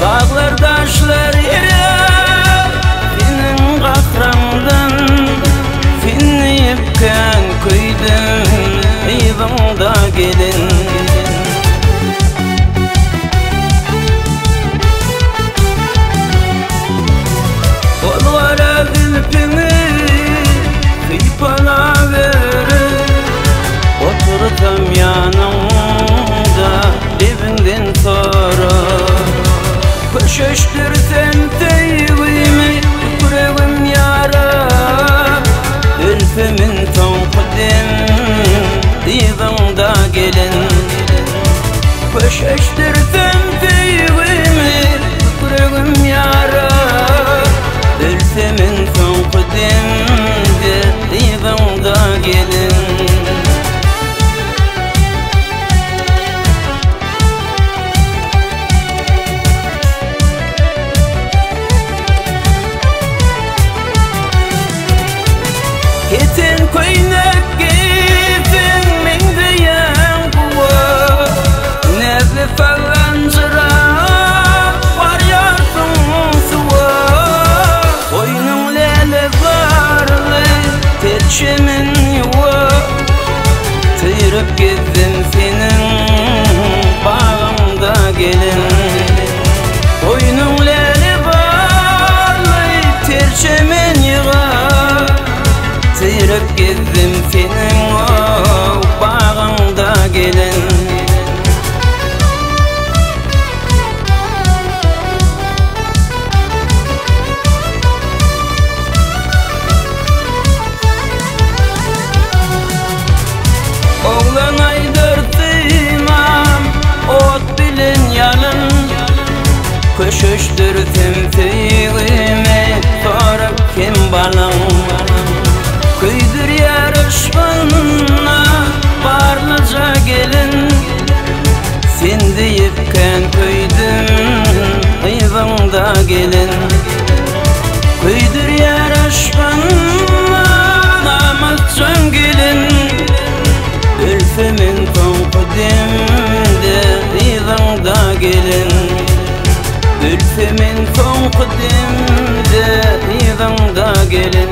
Dağlar taşlar yere senin kahrandın, seni yıpken köydüm eyvanda gelin. Kollara zülfünü kıypana verir, otursam yanımda evinden sonra. Köşüştürsen sevgimi yüreğim yara, zülfümin son kudem divanda gelin. Köşüştürsen sevgimi yüreğim yara, zülfümin son kudem divanda gelin. Ketin koynak gittin min diyen kuva, nefes alan zırak var yarsın suva. Koynun lele varlı terçemin yuva, tıyırıp gittim senin bağımda gelin. Koynun lele varlı terçemin yuva, tıyırıp gittim senin bağında gelin. Oğlan aydırtımam ot bilin yalın, köşüştürdüm tüyüğüme sonra kim balın. Kıydır yarışmanına barlıca gelin, sen deyipken köydüm eyvanda gelin. Kıydır yarışmanına namazcan gelin, zülfümin son kudemde eyvanda gelin. Zülfümin son kudemde eyvanda gelin.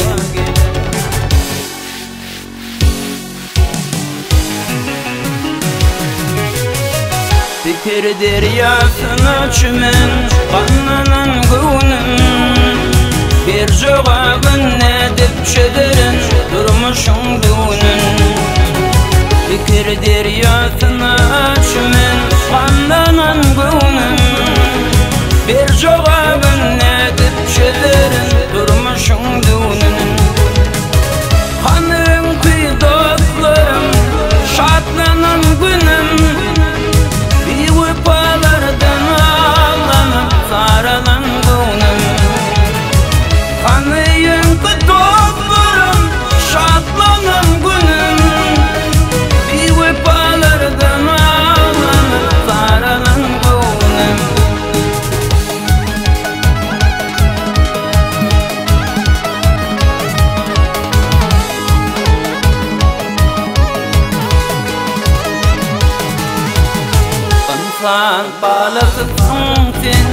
Fikir deryasına çümen kanlanan gönlüm, bir cevabın edip çederin durmuşum düğünün. Fikir deryasına çümen kanlanan gönlüm, bir cevabın edip çederin durmuşum düğünün. Hanım kıydoklarım şatlanan günüm, Palardan ağlanıp saralan günüm. Kanıyım kıtoklarım şatlanan günüm, bir palardan ağlanıp saralan günüm. Sen bağlasın sen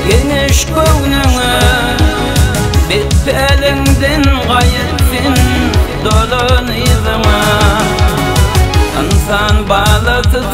geniş göğnüne, bitpelinden gayetsin dolun izime. Sen bağlasın